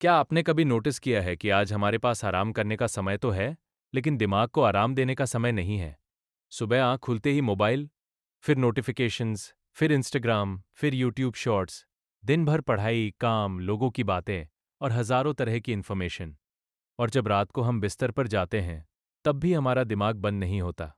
क्या आपने कभी नोटिस किया है कि आज हमारे पास आराम करने का समय तो है, लेकिन दिमाग को आराम देने का समय नहीं है? सुबह आँख खुलते ही मोबाइल, फिर नोटिफिकेशंस, फिर इंस्टाग्राम, फिर यूट्यूब शॉर्ट्स, दिन भर पढ़ाई, काम, लोगों की बातें और हजारों तरह की इन्फॉर्मेशन। और जब रात को हम बिस्तर पर जाते हैं, तब भी हमारा दिमाग बंद नहीं होता।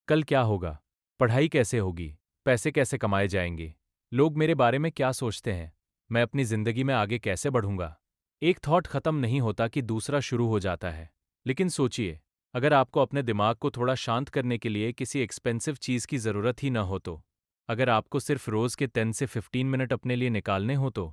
कल क्या होगा? पढ़ाई कैसे होगी? पैसे कैसे कमाए जाएंगे? लोग मेरे बारे में क्या सोचते हैं? मैं अपनी जिंदगी में आगे कैसे बढ़ूंगा? एक थॉट खत्म नहीं होता कि दूसरा शुरू हो जाता है। लेकिन सोचिए, अगर आपको अपने दिमाग को थोड़ा शांत करने के लिए किसी एक्सपेंसिव चीज की जरूरत ही न हो तो, अगर आपको सिर्फ रोज के 10 से 15 मिनट अपने लिए निकालने हो तो,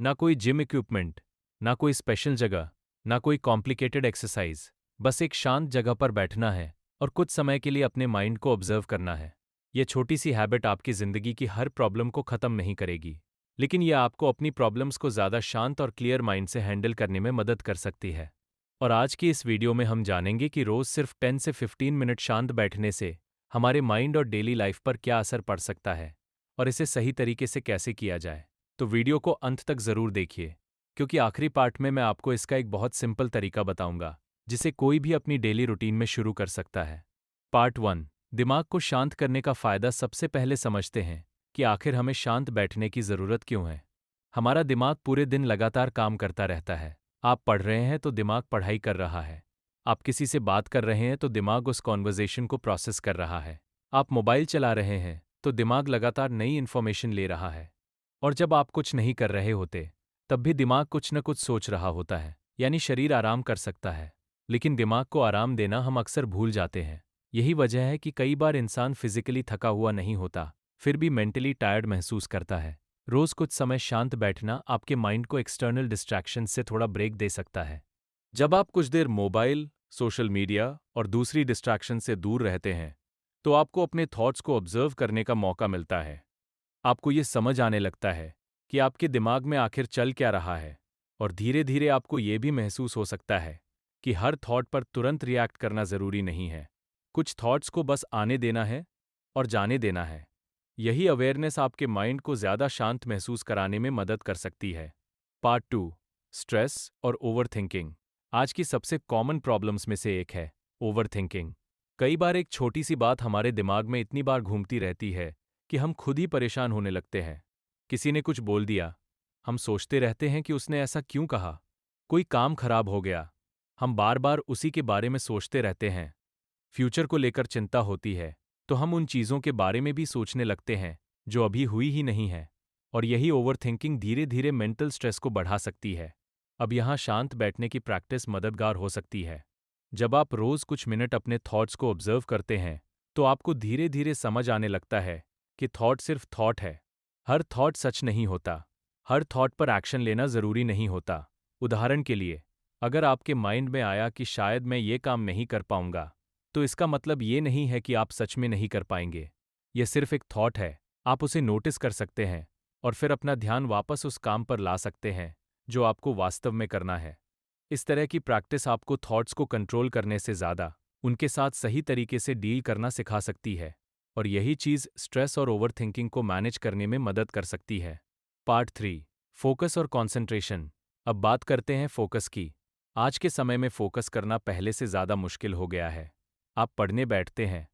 ना कोई जिम इक्विपमेंट, ना कोई स्पेशल जगह, ना कोई कॉम्प्लिकेटेड एक्सरसाइज, बस एक शांत जगह पर बैठना है और कुछ समय के लिए अपने माइंड को ऑब्जर्व करना है। यह छोटी सी हैबिट आपकी जिंदगी की हर प्रॉब्लम को खत्म नहीं करेगी, लेकिन यह आपको अपनी प्रॉब्लम्स को ज़्यादा शांत और क्लियर माइंड से हैंडल करने में मदद कर सकती है। और आज की इस वीडियो में हम जानेंगे कि रोज़ सिर्फ 10 से 15 मिनट शांत बैठने से हमारे माइंड और डेली लाइफ पर क्या असर पड़ सकता है और इसे सही तरीके से कैसे किया जाए। तो वीडियो को अंत तक ज़रूर देखिए, क्योंकि आखिरी पार्ट में मैं आपको इसका एक बहुत सिंपल तरीका बताऊंगा जिसे कोई भी अपनी डेली रूटीन में शुरू कर सकता है। पार्ट 1, दिमाग को शांत करने का फ़ायदा। सबसे पहले समझते हैं कि आखिर हमें शांत बैठने की ज़रूरत क्यों है। हमारा दिमाग पूरे दिन लगातार काम करता रहता है। आप पढ़ रहे हैं तो दिमाग पढ़ाई कर रहा है। आप किसी से बात कर रहे हैं तो दिमाग उस कॉन्वर्जेशन को प्रोसेस कर रहा है। आप मोबाइल चला रहे हैं तो दिमाग लगातार नई इन्फॉर्मेशन ले रहा है। और जब आप कुछ नहीं कर रहे होते, तब भी दिमाग कुछ न कुछ सोच रहा होता है। यानी शरीर आराम कर सकता है, लेकिन दिमाग को आराम देना हम अक्सर भूल जाते हैं। यही वजह है कि कई बार इंसान फिजिकली थका हुआ नहीं होता, फिर भी मेंटली टायर्ड महसूस करता है। रोज कुछ समय शांत बैठना आपके माइंड को एक्सटर्नल डिस्ट्रैक्शन से थोड़ा ब्रेक दे सकता है। जब आप कुछ देर मोबाइल, सोशल मीडिया और दूसरी डिस्ट्रैक्शन से दूर रहते हैं, तो आपको अपने थॉट्स को ऑब्जर्व करने का मौका मिलता है। आपको ये समझ आने लगता है कि आपके दिमाग में आखिर चल क्या रहा है, और धीरे धीरे आपको ये भी महसूस हो सकता है कि हर थॉट पर तुरंत रिएक्ट करना जरूरी नहीं है। कुछ थॉट्स को बस आने देना है और जाने देना है। यही अवेयरनेस आपके माइंड को ज़्यादा शांत महसूस कराने में मदद कर सकती है। पार्ट 2, स्ट्रेस और ओवरथिंकिंग। आज की सबसे कॉमन प्रॉब्लम्स में से एक है ओवरथिंकिंग। कई बार एक छोटी सी बात हमारे दिमाग में इतनी बार घूमती रहती है कि हम खुद ही परेशान होने लगते हैं। किसी ने कुछ बोल दिया, हम सोचते रहते हैं कि उसने ऐसा क्यों कहा। कोई काम खराब हो गया, हम बार बार उसी के बारे में सोचते रहते हैं। फ्यूचर को लेकर चिंता होती है, तो हम उन चीज़ों के बारे में भी सोचने लगते हैं जो अभी हुई ही नहीं है। और यही ओवरथिंकिंग धीरे धीरे मेंटल स्ट्रेस को बढ़ा सकती है। अब यहाँ शांत बैठने की प्रैक्टिस मददगार हो सकती है। जब आप रोज़ कुछ मिनट अपने थॉट्स को ऑब्जर्व करते हैं, तो आपको धीरे धीरे समझ आने लगता है कि थॉट सिर्फ थॉट है। हर थॉट सच नहीं होता। हर थॉट पर एक्शन लेना ज़रूरी नहीं होता। उदाहरण के लिए, अगर आपके माइंड में आया कि शायद मैं ये काम नहीं कर पाऊंगा, तो इसका मतलब ये नहीं है कि आप सच में नहीं कर पाएंगे। यह सिर्फ एक थॉट है। आप उसे नोटिस कर सकते हैं और फिर अपना ध्यान वापस उस काम पर ला सकते हैं जो आपको वास्तव में करना है। इस तरह की प्रैक्टिस आपको थॉट्स को कंट्रोल करने से ज़्यादा उनके साथ सही तरीके से डील करना सिखा सकती है। और यही चीज़ स्ट्रेस और ओवरथिंकिंग को मैनेज करने में मदद कर सकती है। पार्ट 3, फोकस और कॉन्सेंट्रेशन। अब बात करते हैं फोकस की। आज के समय में फोकस करना पहले से ज़्यादा मुश्किल हो गया है। आप पढ़ने बैठते हैं,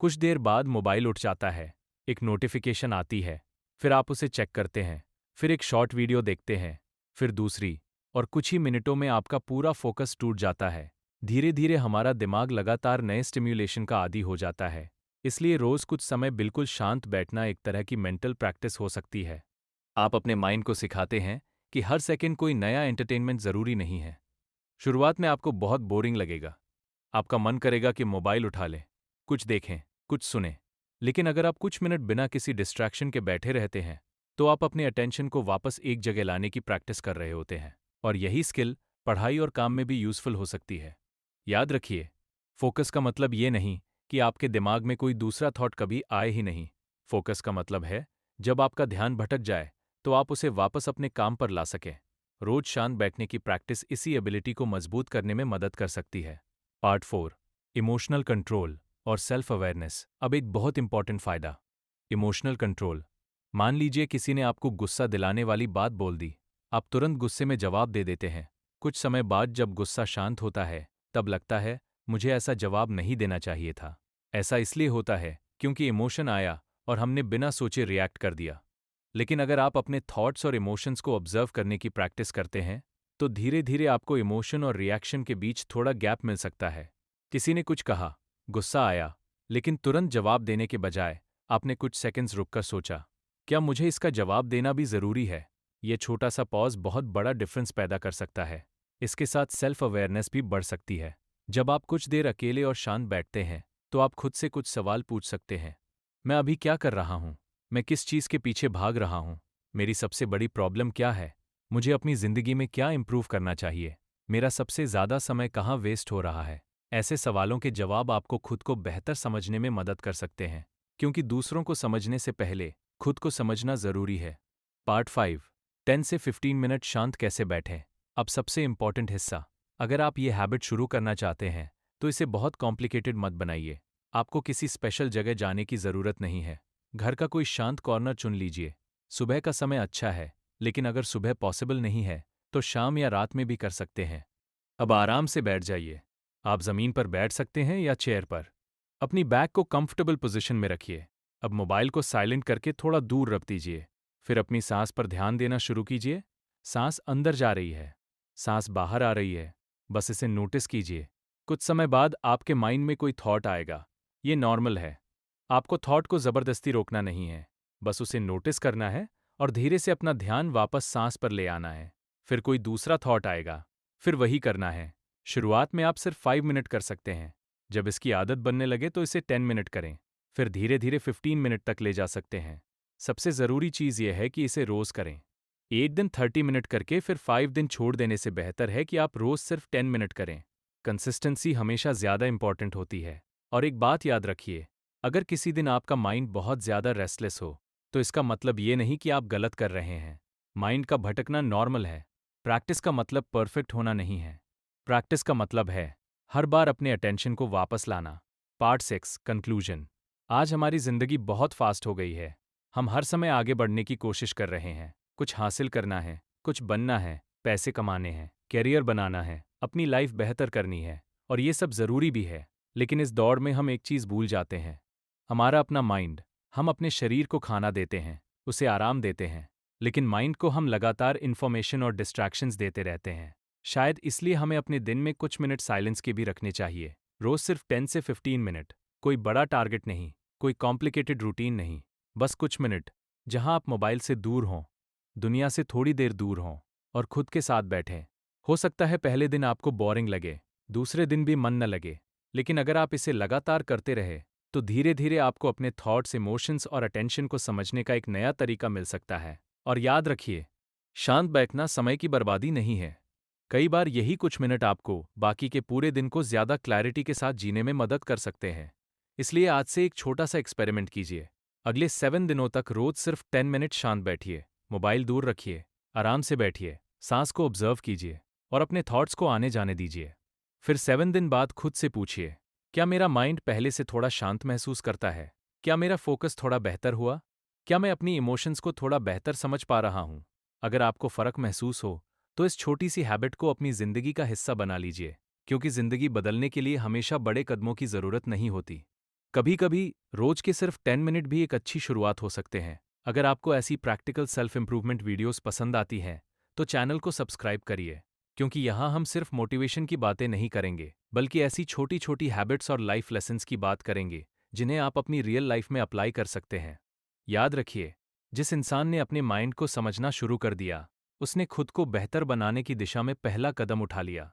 कुछ देर बाद मोबाइल उठ जाता है, एक नोटिफिकेशन आती है, फिर आप उसे चेक करते हैं, फिर एक शॉर्ट वीडियो देखते हैं, फिर दूसरी, और कुछ ही मिनटों में आपका पूरा फोकस टूट जाता है। धीरे धीरे हमारा दिमाग लगातार नए स्टिम्युलेशन का आदी हो जाता है। इसलिए रोज कुछ समय बिल्कुल शांत बैठना एक तरह की मेंटल प्रैक्टिस हो सकती है। आप अपने माइंड को सिखाते हैं कि हर सेकंड कोई नया एंटरटेनमेंट जरूरी नहीं है। शुरुआत में आपको बहुत बोरिंग लगेगा। आपका मन करेगा कि मोबाइल उठा लें, कुछ देखें, कुछ सुनें। लेकिन अगर आप कुछ मिनट बिना किसी डिस्ट्रैक्शन के बैठे रहते हैं, तो आप अपने अटेंशन को वापस एक जगह लाने की प्रैक्टिस कर रहे होते हैं। और यही स्किल पढ़ाई और काम में भी यूजफुल हो सकती है। याद रखिए, फोकस का मतलब ये नहीं कि आपके दिमाग में कोई दूसरा थॉट कभी आए ही नहीं। फोकस का मतलब है, जब आपका ध्यान भटक जाए, तो आप उसे वापस अपने काम पर ला सकें। रोज शांत बैठने की प्रैक्टिस इसी एबिलिटी को मजबूत करने में मदद कर सकती है। पार्ट 4, इमोशनल कंट्रोल और सेल्फ अवेयरनेस। अब एक बहुत इंपॉर्टेंट फायदा, इमोशनल कंट्रोल। मान लीजिए किसी ने आपको गुस्सा दिलाने वाली बात बोल दी। आप तुरंत गुस्से में जवाब दे देते हैं, कुछ समय बाद जब गुस्सा शांत होता है, तब लगता है मुझे ऐसा जवाब नहीं देना चाहिए था। ऐसा इसलिए होता है क्योंकि इमोशन आया और हमने बिना सोचे रिएक्ट कर दिया। लेकिन अगर आप अपने थॉट्स और इमोशंस को ऑब्जर्व करने की प्रैक्टिस करते हैं, तो धीरे धीरे आपको इमोशन और रिएक्शन के बीच थोड़ा गैप मिल सकता है। किसी ने कुछ कहा, गुस्सा आया, लेकिन तुरंत जवाब देने के बजाय आपने कुछ सेकंड्स रुककर सोचा, क्या मुझे इसका जवाब देना भी जरूरी है? ये छोटा सा पॉज बहुत बड़ा डिफरेंस पैदा कर सकता है। इसके साथ सेल्फ अवेयरनेस भी बढ़ सकती है। जब आप कुछ देर अकेले और शांत बैठते हैं, तो आप खुद से कुछ सवाल पूछ सकते हैं। मैं अभी क्या कर रहा हूँ? मैं किस चीज़ के पीछे भाग रहा हूँ? मेरी सबसे बड़ी प्रॉब्लम क्या है? मुझे अपनी ज़िंदगी में क्या इम्प्रूव करना चाहिए? मेरा सबसे ज़्यादा समय कहाँ वेस्ट हो रहा है? ऐसे सवालों के जवाब आपको खुद को बेहतर समझने में मदद कर सकते हैं, क्योंकि दूसरों को समझने से पहले खुद को समझना ज़रूरी है। पार्ट 5, 10 से 15 मिनट शांत कैसे बैठें। अब सबसे इम्पॉर्टेंट हिस्सा, अगर आप ये हैबिट शुरू करना चाहते हैं, तो इसे बहुत कॉम्प्लिकेटेड मत बनाइए। आपको किसी स्पेशल जगह जाने की ज़रूरत नहीं है। घर का कोई शांत कॉर्नर चुन लीजिए। सुबह का समय अच्छा है, लेकिन अगर सुबह पॉसिबल नहीं है, तो शाम या रात में भी कर सकते हैं। अब आराम से बैठ जाइए। आप ज़मीन पर बैठ सकते हैं या चेयर पर। अपनी बैक को कंफर्टेबल पोजीशन में रखिए। अब मोबाइल को साइलेंट करके थोड़ा दूर रख दीजिए। फिर अपनी सांस पर ध्यान देना शुरू कीजिए। सांस अंदर जा रही है, सांस बाहर आ रही है। बस इसे नोटिस कीजिए। कुछ समय बाद आपके माइंड में कोई थॉट आएगा। ये नॉर्मल है। आपको थॉट को ज़बरदस्ती रोकना नहीं है, बस उसे नोटिस करना है और धीरे से अपना ध्यान वापस सांस पर ले आना है। फिर कोई दूसरा थॉट आएगा, फिर वही करना है। शुरुआत में आप सिर्फ 5 मिनट कर सकते हैं। जब इसकी आदत बनने लगे तो इसे 10 मिनट करें, फिर धीरे धीरे 15 मिनट तक ले जा सकते हैं। सबसे ज़रूरी चीज़ यह है कि इसे रोज़ करें। एक दिन 30 मिनट करके फिर 5 दिन छोड़ देने से बेहतर है कि आप रोज़ सिर्फ 10 मिनट करें। कंसिस्टेंसी हमेशा ज़्यादा इंपॉर्टेंट होती है। और एक बात याद रखिए, अगर किसी दिन आपका माइंड बहुत ज़्यादा रेस्टलेस हो, तो इसका मतलब ये नहीं कि आप गलत कर रहे हैं। माइंड का भटकना नॉर्मल है। प्रैक्टिस का मतलब परफेक्ट होना नहीं है। प्रैक्टिस का मतलब है हर बार अपने अटेंशन को वापस लाना। Part 6, conclusion. आज हमारी ज़िंदगी बहुत फास्ट हो गई है। हम हर समय आगे बढ़ने की कोशिश कर रहे हैं। कुछ हासिल करना है, कुछ बनना है, पैसे कमाने हैं, कैरियर बनाना है, अपनी लाइफ बेहतर करनी है, और ये सब ज़रूरी भी है। लेकिन इस दौड़ में हम एक चीज़ भूल जाते हैं, हमारा अपना माइंड। हम अपने शरीर को खाना देते हैं, उसे आराम देते हैं, लेकिन माइंड को हम लगातार इन्फॉर्मेशन और डिस्ट्रैक्शंस देते रहते हैं। शायद इसलिए हमें अपने दिन में कुछ मिनट साइलेंस के भी रखने चाहिए। रोज सिर्फ 10 से 15 मिनट। कोई बड़ा टारगेट नहीं, कोई कॉम्प्लिकेटेड रूटीन नहीं, बस कुछ मिनट जहां आप मोबाइल से दूर हों, दुनिया से थोड़ी देर दूर हों और खुद के साथ बैठें। हो सकता है पहले दिन आपको बोरिंग लगे, दूसरे दिन भी मन न लगे, लेकिन अगर आप इसे लगातार करते रहे, तो धीरे धीरे आपको अपने थॉट्स, इमोशंस और अटेंशन को समझने का एक नया तरीका मिल सकता है। और याद रखिए, शांत बैठना समय की बर्बादी नहीं है। कई बार यही कुछ मिनट आपको बाकी के पूरे दिन को ज्यादा क्लैरिटी के साथ जीने में मदद कर सकते हैं। इसलिए आज से एक छोटा सा एक्सपेरिमेंट कीजिए। अगले 7 दिनों तक रोज सिर्फ 10 मिनट शांत बैठिए, मोबाइल दूर रखिए, आराम से बैठिए, सांस को ऑब्जर्व कीजिए और अपने थॉट्स को आने जाने दीजिए। फिर 7 दिन बाद खुद से पूछिए, क्या मेरा माइंड पहले से थोड़ा शांत महसूस करता है? क्या मेरा फोकस थोड़ा बेहतर हुआ? क्या मैं अपनी इमोशंस को थोड़ा बेहतर समझ पा रहा हूँ? अगर आपको फर्क महसूस हो, तो इस छोटी सी हैबिट को अपनी जिंदगी का हिस्सा बना लीजिए, क्योंकि जिंदगी बदलने के लिए हमेशा बड़े कदमों की जरूरत नहीं होती। कभी कभी रोज के सिर्फ 10 मिनट भी एक अच्छी शुरुआत हो सकते हैं। अगर आपको ऐसी प्रैक्टिकल सेल्फ इंप्रूवमेंट वीडियोस पसंद आती हैं, तो चैनल को सब्सक्राइब करिए, क्योंकि यहाँ हम सिर्फ मोटिवेशन की बातें नहीं करेंगे, बल्कि ऐसी छोटी छोटी हैबिट्स और लाइफ लेसन्स की बात करेंगे जिन्हें आप अपनी रियल लाइफ में अप्लाई कर सकते हैं। याद रखिए, जिस इंसान ने अपने माइंड को समझना शुरू कर दिया, उसने खुद को बेहतर बनाने की दिशा में पहला कदम उठा लिया।